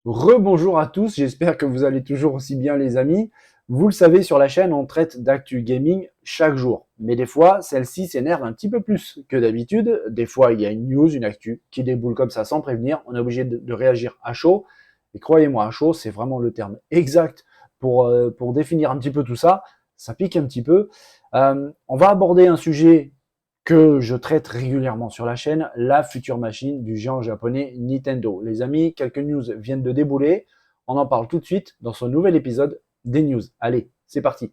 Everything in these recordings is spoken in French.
Rebonjour à tous, j'espère que vous allez toujours aussi bien les amis. Vous le savez, sur la chaîne, on traite d'actu gaming chaque jour. Mais des fois, celle-ci s'énerve un petit peu plus que d'habitude. Des fois, il y a une news, une actu qui déboule comme ça sans prévenir. On est obligé de réagir à chaud. Et croyez-moi, à chaud, c'est vraiment le terme exact pour définir un petit peu tout ça. Ça pique un petit peu. On va aborder un sujet que je traite régulièrement sur la chaîne, la future machine du géant japonais Nintendo. Les amis, quelques news viennent de débouler. On en parle tout de suite dans ce nouvel épisode des news. Allez, c'est parti.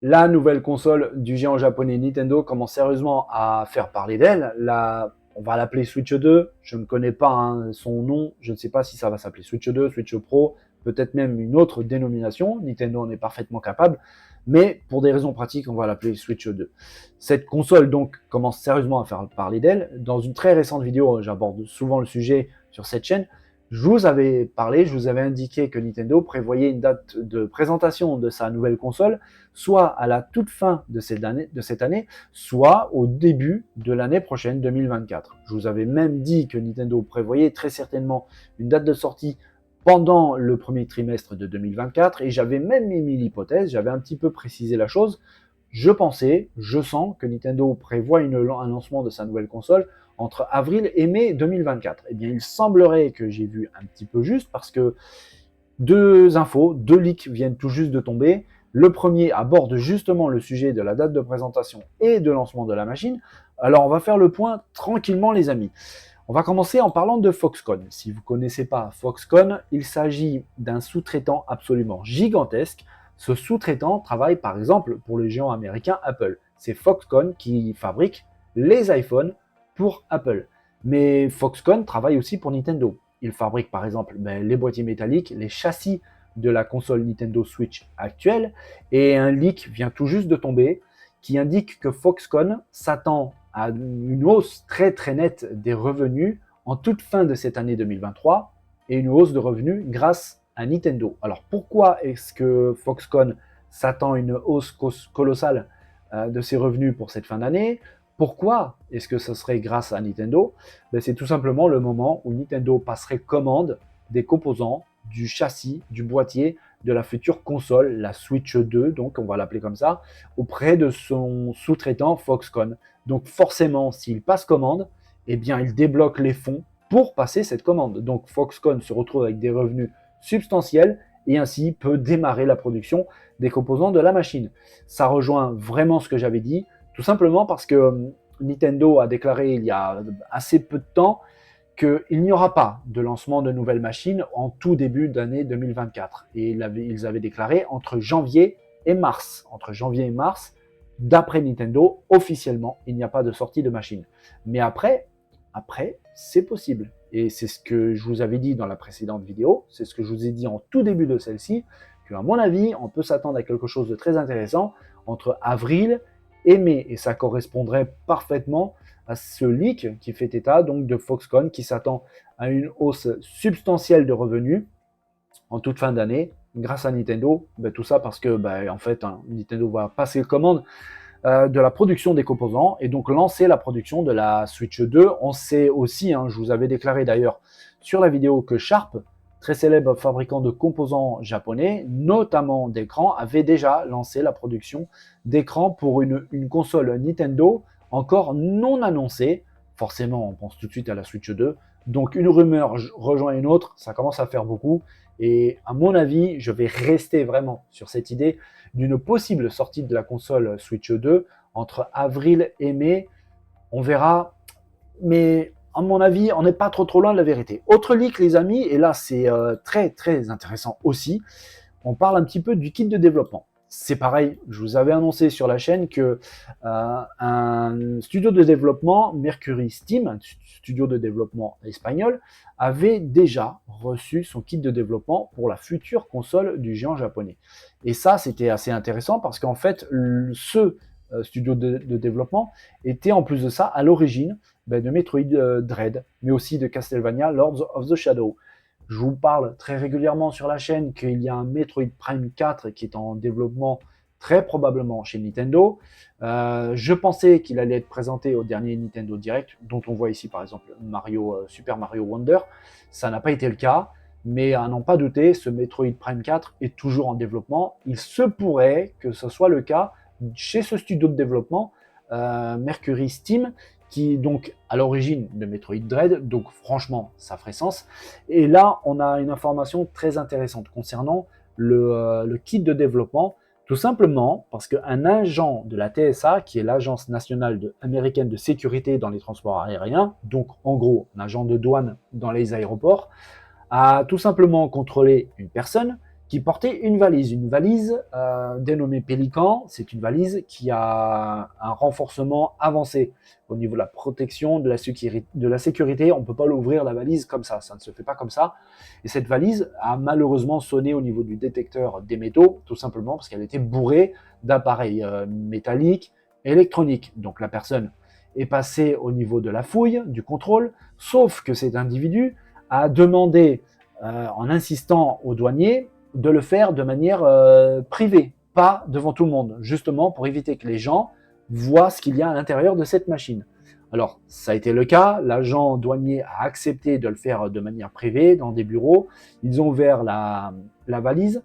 La nouvelle console du géant japonais Nintendo commence sérieusement à faire parler d'elle. On va l'appeler Switch 2. Je ne connais pas son nom. Je ne sais pas si ça va s'appeler Switch 2, Switch Pro, peut-être même une autre dénomination. Nintendo en est parfaitement capable. Mais pour des raisons pratiques, on va l'appeler Switch 2. Cette console donc commence sérieusement à faire parler d'elle. Dans une très récente vidéo, j'aborde souvent le sujet sur cette chaîne. Je vous avais parlé, je vous avais indiqué que Nintendo prévoyait une date de présentation de sa nouvelle console, soit à la toute fin de cette année, soit au début de l'année prochaine, 2024. Je vous avais même dit que Nintendo prévoyait très certainement une date de sortie pendant le premier trimestre de 2024, et j'avais même émis l'hypothèse, j'avais un petit peu précisé la chose. Je sens que Nintendo prévoit un lancement de sa nouvelle console entre avril et mai 2024. Eh bien, il semblerait que j'ai vu un petit peu juste parce que deux infos, deux leaks viennent tout juste de tomber. Le premier aborde justement le sujet de la date de présentation et de lancement de la machine. Alors, on va faire le point tranquillement, les amis. On va commencer en parlant de Foxconn. Si vous ne connaissez pas Foxconn, il s'agit d'un sous-traitant absolument gigantesque. Ce sous-traitant travaille par exemple pour le géant américain Apple. C'est Foxconn qui fabrique les iPhones pour Apple. Mais Foxconn travaille aussi pour Nintendo. Il fabrique par exemple les boîtiers métalliques, les châssis de la console Nintendo Switch actuelle. Et un leak vient tout juste de tomber qui indique que Foxconn s'attend à une hausse très très nette des revenus en toute fin de cette année 2023 et une hausse de revenus grâce à Nintendo. Alors pourquoi est-ce que Foxconn s'attend à une hausse colossale de ses revenus pour cette fin d'année? Pourquoi est-ce que ce serait grâce à Nintendo? C'est tout simplement le moment où Nintendo passerait commande des composants, du châssis, du boîtier de la future console, la Switch 2, donc on va l'appeler comme ça, auprès de son sous-traitant Foxconn. Donc forcément, s'il passe commande, eh bien il débloque les fonds pour passer cette commande. Donc Foxconn se retrouve avec des revenus substantiels et ainsi peut démarrer la production des composants de la machine. Ça rejoint vraiment ce que j'avais dit, tout simplement parce que Nintendo a déclaré il y a assez peu de temps qu'il n'y aura pas de lancement de nouvelles machines en tout début d'année 2024. Et ils avaient déclaré entre janvier et mars. Entre janvier et mars, d'après Nintendo, officiellement, il n'y a pas de sortie de machine. Mais après, c'est possible. Et c'est ce que je vous avais dit dans la précédente vidéo, c'est ce que je vous ai dit en tout début de celle-ci, qu'à mon avis, on peut s'attendre à quelque chose de très intéressant entre avril et mai. Et ça correspondrait parfaitement à ce leak qui fait état donc de Foxconn qui s'attend à une hausse substantielle de revenus en toute fin d'année grâce à Nintendo. Tout ça parce que en fait Nintendo va passer commande de la production des composants et donc lancer la production de la Switch 2. On sait aussi, je vous avais déclaré d'ailleurs sur la vidéo que Sharp, très célèbre fabricant de composants japonais, notamment d'écrans, avait déjà lancé la production d'écrans pour une console Nintendo encore non annoncée. Forcément, on pense tout de suite à la Switch 2. Donc une rumeur rejoint une autre, ça commence à faire beaucoup. Et à mon avis, je vais rester vraiment sur cette idée d'une possible sortie de la console Switch 2 entre avril et mai. On verra, mais à mon avis, on n'est pas trop loin de la vérité. Autre leak, les amis, et là c'est très très intéressant aussi, on parle un petit peu du kit de développement. C'est pareil, je vous avais annoncé sur la chaîne que un studio de développement, Mercury Steam, un studio de développement espagnol, avait déjà reçu son kit de développement pour la future console du géant japonais. Et ça, c'était assez intéressant parce qu'en fait, ce studio de développement était en plus de ça à l'origine de Metroid Dread, mais aussi de Castlevania Lords of the Shadow. Je vous parle très régulièrement sur la chaîne qu'il y a un Metroid Prime 4 qui est en développement très probablement chez Nintendo. Je pensais qu'il allait être présenté au dernier Nintendo Direct, dont on voit ici par exemple Super Mario Wonder. Ça n'a pas été le cas, mais à n'en pas douter, ce Metroid Prime 4 est toujours en développement. Il se pourrait que ce soit le cas chez ce studio de développement, Mercury Steam, qui donc à l'origine de Metroid Dread, donc franchement ça ferait sens. Et là on a une information très intéressante concernant le kit de développement, tout simplement parce qu'un agent de la TSA, qui est l'Agence nationale américaine de sécurité dans les transports aériens, donc en gros un agent de douane dans les aéroports, a tout simplement contrôlé une personne qui portait une valise dénommée Pélican. C'est une valise qui a un renforcement avancé au niveau de la protection, de la sécurité. On ne peut pas l'ouvrir la valise comme ça ne se fait pas comme ça. Et cette valise a malheureusement sonné au niveau du détecteur des métaux, tout simplement parce qu'elle était bourrée d'appareils métalliques, électroniques. Donc la personne est passée au niveau de la fouille, du contrôle, sauf que cet individu a demandé, en insistant aux douaniers, de le faire de manière privée, pas devant tout le monde, justement pour éviter que les gens voient ce qu'il y a à l'intérieur de cette machine. Alors, ça a été le cas, l'agent douanier a accepté de le faire de manière privée dans des bureaux, ils ont ouvert la valise,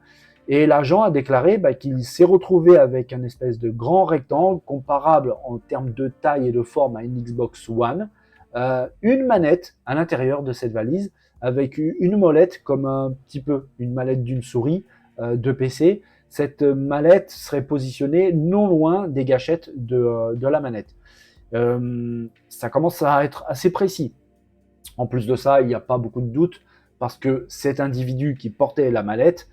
et l'agent a déclaré qu'il s'est retrouvé avec un espèce de grand rectangle comparable en termes de taille et de forme à une Xbox One, une manette à l'intérieur de cette valise avec une molette comme un petit peu une mallette d'une souris de PC. Cette mallette serait positionnée non loin des gâchettes de la manette. Ça commence à être assez précis. En plus de ça, il n'y a pas beaucoup de doute parce que cet individu qui portait la mallette,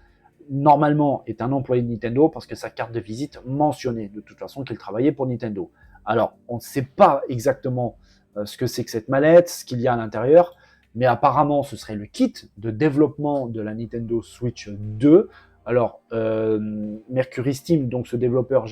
normalement, est un employé de Nintendo parce que sa carte de visite mentionnait de toute façon qu'il travaillait pour Nintendo. Alors, on ne sait pas exactement ce que c'est que cette mallette, ce qu'il y a à l'intérieur, mais apparemment, ce serait le kit de développement de la Nintendo Switch 2. Alors, Mercury Steam, donc ce développeur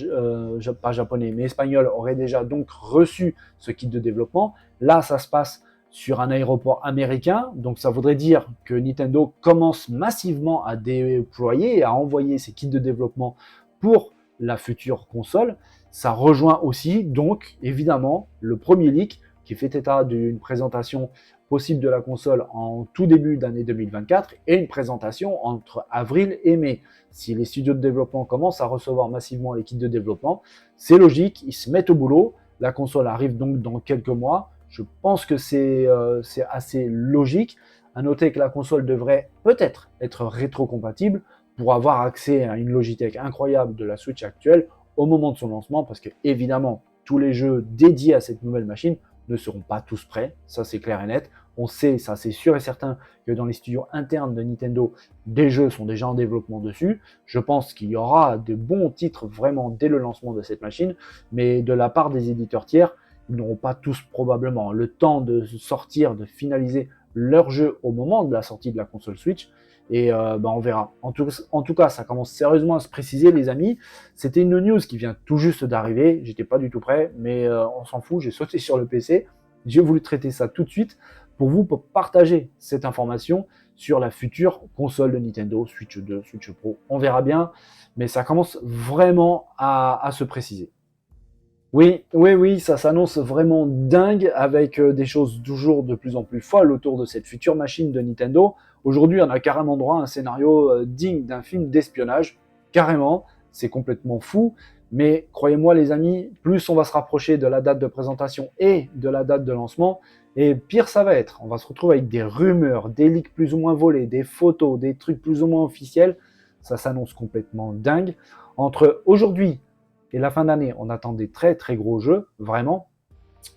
pas japonais mais espagnol, aurait déjà donc reçu ce kit de développement. Là, ça se passe sur un aéroport américain, donc ça voudrait dire que Nintendo commence massivement à déployer et à envoyer ses kits de développement pour la future console. Ça rejoint aussi, donc, évidemment, le premier leak qui fait état d'une présentation possible de la console en tout début d'année 2024 et une présentation entre avril et mai. Si les studios de développement commencent à recevoir massivement les kits de développement, c'est logique, ils se mettent au boulot, la console arrive donc dans quelques mois. Je pense que c'est assez logique. À noter que la console devrait peut-être être rétro-compatible pour avoir accès à une Logitech incroyable de la Switch actuelle au moment de son lancement, parce que évidemment, tous les jeux dédiés à cette nouvelle machine ne seront pas tous prêts, ça c'est clair et net. On sait, ça c'est sûr et certain, que dans les studios internes de Nintendo, des jeux sont déjà en développement dessus. Je pense qu'il y aura de bons titres vraiment dès le lancement de cette machine, mais de la part des éditeurs tiers, ils n'auront pas tous probablement le temps de sortir, de finaliser leur jeu au moment de la sortie de la console Switch. Et on verra. En tout cas, ça commence sérieusement à se préciser, les amis. C'était une news qui vient tout juste d'arriver. J'étais pas du tout prêt, mais on s'en fout. J'ai sauté sur le PC. J'ai voulu traiter ça tout de suite pour partager cette information sur la future console de Nintendo, Switch 2, Switch Pro. On verra bien, mais ça commence vraiment à se préciser. Oui, ça s'annonce vraiment dingue avec des choses toujours de plus en plus folles autour de cette future machine de Nintendo. Aujourd'hui, on a carrément droit à un scénario digne d'un film d'espionnage. Carrément, c'est complètement fou. Mais croyez-moi les amis, plus on va se rapprocher de la date de présentation et de la date de lancement, et pire ça va être. On va se retrouver avec des rumeurs, des leaks plus ou moins volés, des photos, des trucs plus ou moins officiels. Ça s'annonce complètement dingue. Entre aujourd'hui et la fin d'année, on attend des très très gros jeux, vraiment.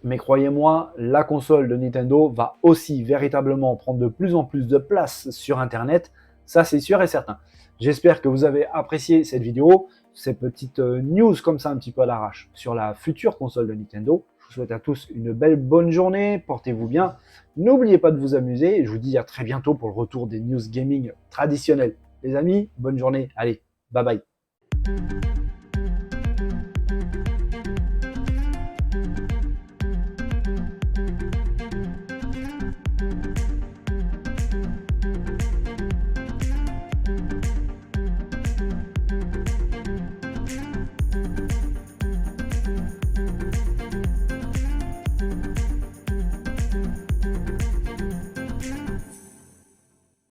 Mais croyez-moi, la console de Nintendo va aussi véritablement prendre de plus en plus de place sur Internet. Ça, c'est sûr et certain. J'espère que vous avez apprécié cette vidéo, ces petites news comme ça un petit peu à l'arrache sur la future console de Nintendo. Je vous souhaite à tous une belle bonne journée, portez-vous bien. N'oubliez pas de vous amuser et je vous dis à très bientôt pour le retour des news gaming traditionnelles. Les amis, bonne journée. Allez, bye bye.